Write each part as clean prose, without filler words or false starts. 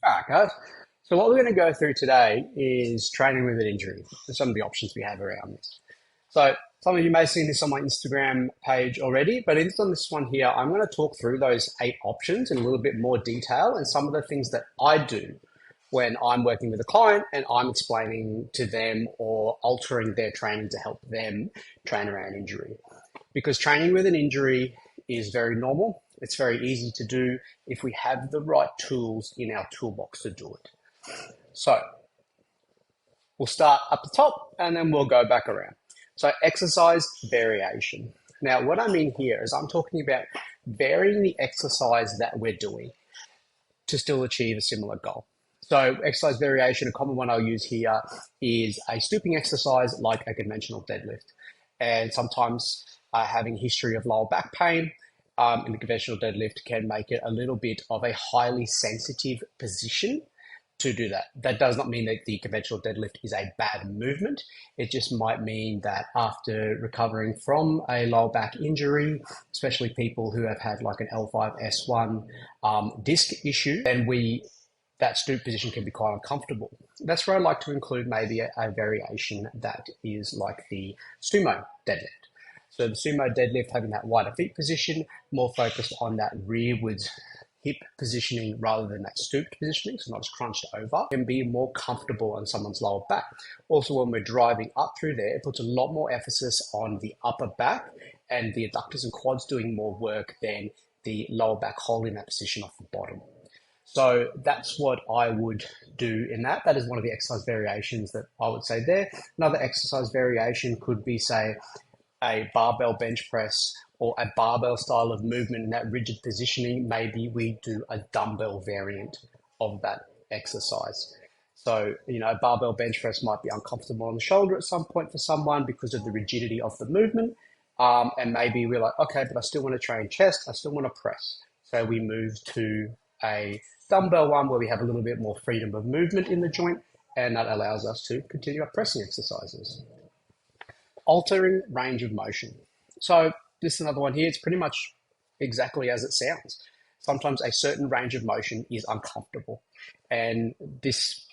All right, guys. So what we're going to go through today is training with an injury and some of the options we have around this. So some of you may have seen this on my Instagram page already, but on this one here, I'm going to talk through those 8 options in a little bit more detail and some of the things that I do when I'm working with a client and I'm explaining to them or altering their training to help them train around injury. Because training with an injury is very normal. It's very easy to do if we have the right tools in our toolbox to do it. So we'll start up the top and then we'll go back around. So exercise variation. Now, what I mean here is I'm talking about varying the exercise that we're doing to still achieve a similar goal. So exercise variation, a common one I'll use here is a stooping exercise like a conventional deadlift. And sometimes having a history of lower back pain in the conventional deadlift can make it a little bit of a highly sensitive position to do that. That does not mean that the conventional deadlift is a bad movement. It just might mean that after recovering from a lower back injury, especially people who have had like an L5-S1 disc issue, then that stoop position can be quite uncomfortable. That's where I like to include maybe a variation that is like the sumo deadlift. So the sumo deadlift, having that wider feet position, more focused on that rearwards hip positioning rather than that stooped positioning, so not as crunched over, can be more comfortable on someone's lower back. Also, when we're driving up through there, it puts a lot more emphasis on the upper back and the adductors and quads doing more work than the lower back holding that position off the bottom. So that's what I would do in that. That is one of the exercise variations that I would say there. Another exercise variation could be, say, a barbell bench press or a barbell style of movement in that rigid positioning. Maybe we do a dumbbell variant of that exercise. So, a barbell bench press might be uncomfortable on the shoulder at some point for someone because of the rigidity of the movement. And maybe we're like, okay, but I still want to train chest. I still want to press. So we move to a dumbbell one where we have a little bit more freedom of movement in the joint, and that allows us to continue our pressing exercises. Altering range of motion. So this is another one here. It's pretty much exactly as it sounds. Sometimes a certain range of motion is uncomfortable. And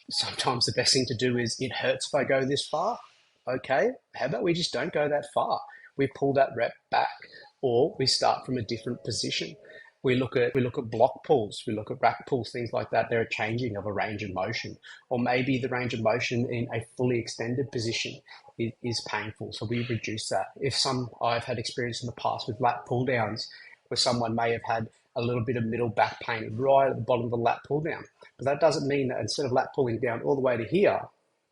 sometimes the best thing to do is, it hurts if I go this far. Okay, how about we just don't go that far? We pull that rep back, or we start from a different position. We look at block pulls, we look at rack pulls, things like that. They're a changing of a range of motion. Or maybe the range of motion in a fully extended position is painful, so we reduce that. I've had experience in the past with lat pull downs where someone may have had a little bit of middle back pain right at the bottom of the lat pull down. But that doesn't mean that instead of lat pulling down all the way to here,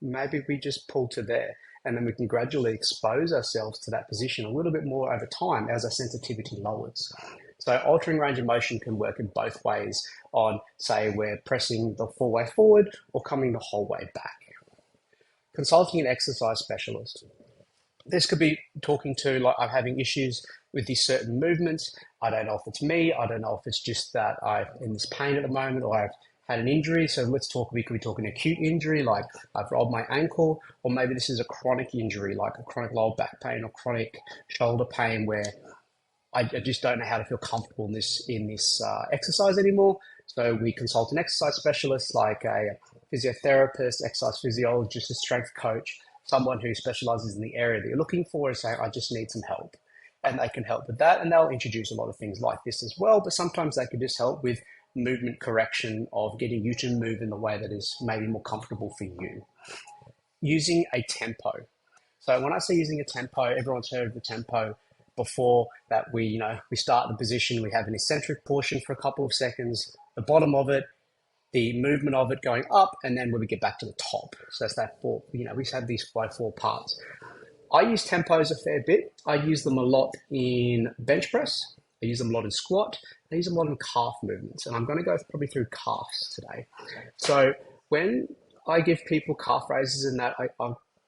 maybe we just pull to there. And then we can gradually expose ourselves to that position a little bit more over time as our sensitivity lowers. So altering range of motion can work in both ways on, say, we're pressing the full way forward or coming the whole way back. Consulting an exercise specialist. This could be talking to, like, I'm having issues with these certain movements. I don't know if it's me. I don't know if it's just that I'm in this pain at the moment or I've had an injury. So we could be talking acute injury, like I've rolled my ankle, or maybe this is a chronic injury, like a chronic lower back pain or chronic shoulder pain where I just don't know how to feel comfortable in this exercise anymore. So we consult an exercise specialist like a physiotherapist, exercise physiologist, a strength coach, someone who specializes in the area that you're looking for, and saying, I just need some help. And they can help with that. And they'll introduce a lot of things like this as well. But sometimes they can just help with movement correction of getting you to move in the way that is maybe more comfortable for you. Using a tempo. So when I say using a tempo, everyone's heard of the tempo before that. We start the position, we have an eccentric portion for a couple of seconds, the bottom of it, the movement of it going up, and then when we get back to the top. So that's that four, we have these 4 parts. I use tempos a fair bit. I use them a lot in bench press. I use them a lot in squat. I use them a lot in calf movements. And I'm going to go probably through calves today. So when I give people calf raises and that, I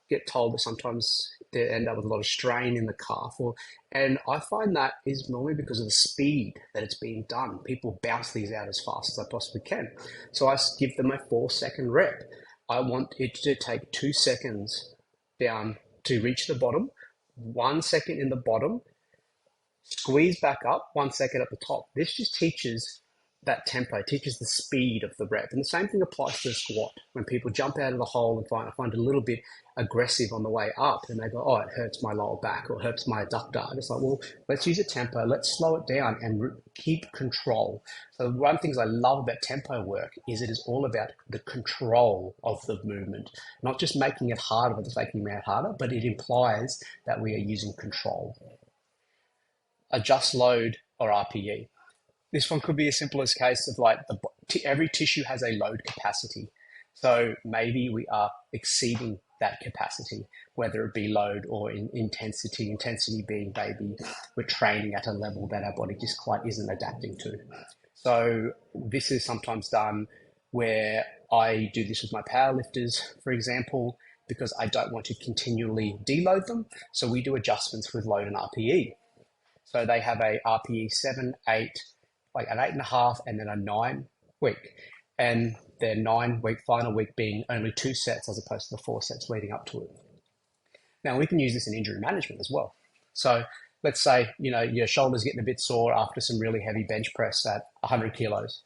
get told that sometimes they end up with a lot of strain in the calf. And I find that is normally because of the speed that it's being done. People bounce these out as fast as I possibly can. So I give them a 4-second rep. I want it to take 2 seconds down to reach the bottom, 1 second in the bottom, squeeze back up, 1 second at the top. This just teaches that tempo, teaches the speed of the rep. And the same thing applies to the squat. When people jump out of the hole and find it a little bit aggressive on the way up, and they go, oh, it hurts my lower back or hurts my adductor. And it's like, well, let's use a tempo, let's slow it down and keep control. So one of the things I love about tempo work is it is all about the control of the movement, not just making it harder for the sake of making it harder, but it implies that we are using control. Adjust load or RPE. This one could be as simple as a case of like every tissue has a load capacity. So maybe we are exceeding that capacity, whether it be load or in intensity. Intensity being maybe we're training at a level that our body just quite isn't adapting to. So this is sometimes done where I do this with my powerlifters, for example, because I don't want to continually deload them. So we do adjustments with load and RPE. So they have a RPE 7, 8, like an 8.5, and then a 9 week. And their 9 week final week being only 2 sets as opposed to the 4 sets leading up to it. Now we can use this in injury management as well. So let's say, your shoulder's getting a bit sore after some really heavy bench press at 100 kilos.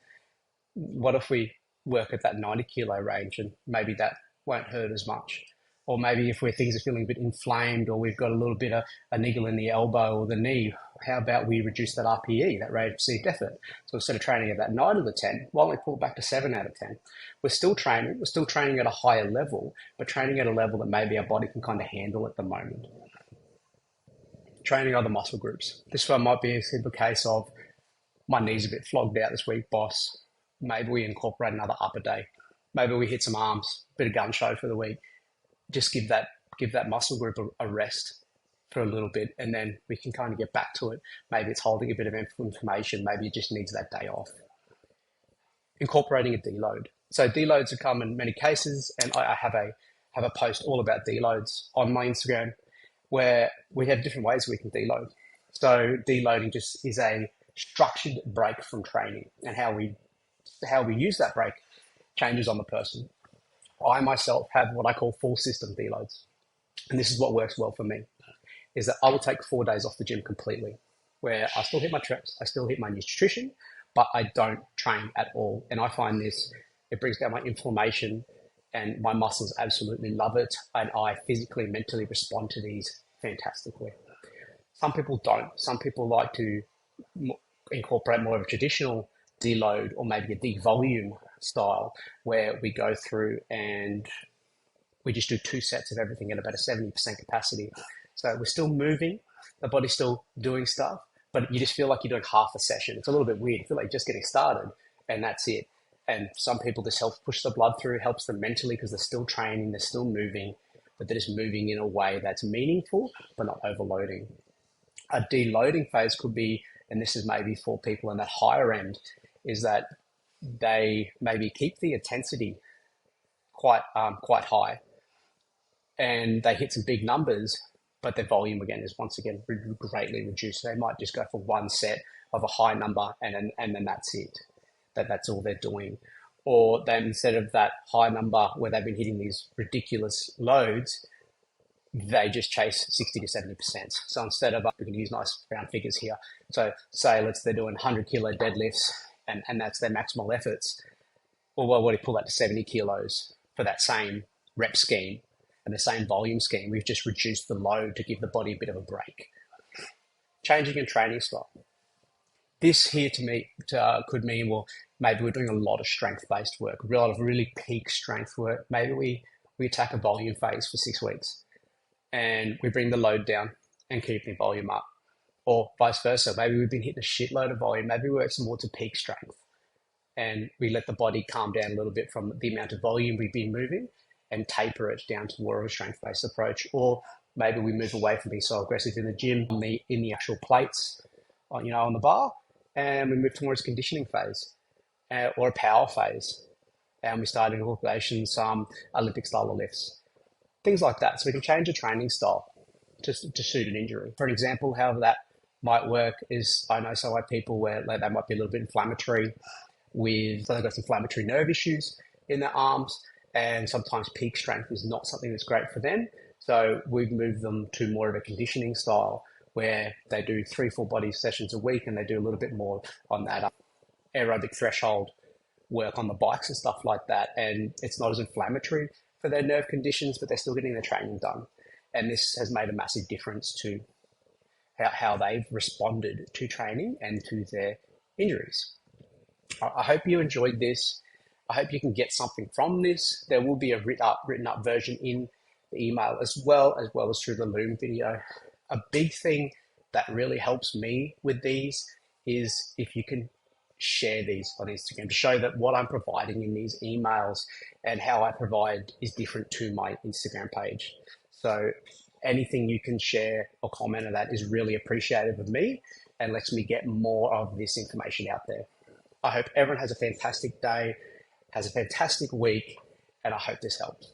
What if we work at that 90 kilo range and maybe that won't hurt as much? Or maybe if things are feeling a bit inflamed or we've got a little bit of a niggle in the elbow or the knee, how about we reduce that RPE, that rate of perceived effort? So instead of training at that 9 out of 10, why don't we pull it back to 7 out of 10? We're still training at a higher level, but training at a level that maybe our body can kind of handle at the moment. Training other muscle groups. This one might be a simple case of my knee's a bit flogged out this week, boss. Maybe we incorporate another upper day. Maybe we hit some arms, bit of gun show for the week. Just give that muscle group a rest for a little bit, and then we can kind of get back to it. Maybe it's holding a bit of inflammation. Maybe it just needs that day off. Incorporating a deload. So deloads have come in many cases, and I have a post all about deloads on my Instagram where we have different ways we can deload. So deloading just is a structured break from training, and how we use that break changes on the person. I myself have what I call full system deloads. And this is what works well for me, is that I will take 4 days off the gym completely, where I still hit my reps, I still hit my nutrition, but I don't train at all. And I find it brings down my inflammation, and my muscles absolutely love it. And I physically, mentally respond to these fantastically. Some people don't. Some people like to incorporate more of a traditional deload or maybe a devolume style where we go through and we just do 2 sets of everything at about a 70% capacity. So we're still moving, the body's still doing stuff, but you just feel like you're doing half a session. It's a little bit weird. You feel like you're just getting started and that's it. And some people, this helps push the blood through, helps them mentally because they're still training, they're still moving, but they're just moving in a way that's meaningful, but not overloading. A deloading phase could be, and this is maybe for people in that higher end, is that they maybe keep the intensity quite high and they hit some big numbers, but their volume again is once again greatly reduced. So they might just go for 1 set of a high number and then that's it. That's all they're doing. Or then instead of that high number where they've been hitting these ridiculous loads, they just chase 60 to 70%. So instead of, we can use nice round figures here. So say they're doing 100 kilo deadlifts and that's their maximal efforts. Well, what do you pull that to 70 kilos for that same rep scheme and the same volume scheme? We've just reduced the load to give the body a bit of a break. Changing in training style. This here to me could mean, well, maybe we're doing a lot of strength-based work, a lot of really peak strength work. Maybe we attack a volume phase for 6 weeks and we bring the load down and keep the volume up. Or vice versa. Maybe we've been hitting a shitload of volume. Maybe we work some more to peak strength and we let the body calm down a little bit from the amount of volume we've been moving and taper it down to more of a strength-based approach. Or maybe we move away from being so aggressive in the gym, in the actual plates, on the bar, and we move towards conditioning phase or a power phase. And we start incorporation some Olympic style lifts, things like that. So we can change a training style to suit an injury. For an example, how that might work is, I know some people where they might be a little bit inflammatory they've got some inflammatory nerve issues in their arms, and sometimes peak strength is not something that's great for them. So we've moved them to more of a conditioning style where they do 3 full body sessions a week and they do a little bit more on that. aerobic threshold work on the bikes and stuff like that. And it's not as inflammatory for their nerve conditions, but they're still getting their training done. And this has made a massive difference to how they've responded to training and to their injuries. I hope you enjoyed this. I hope you can get something from this. There will be a written up version in the email as well as through the Loom video. A big thing that really helps me with these is if you can share these on Instagram to show that what I'm providing in these emails and how I provide is different to my Instagram page. So anything you can share or comment on that is really appreciative of me and lets me get more of this information out there. I hope everyone has a fantastic day, has a fantastic week, and I hope this helps.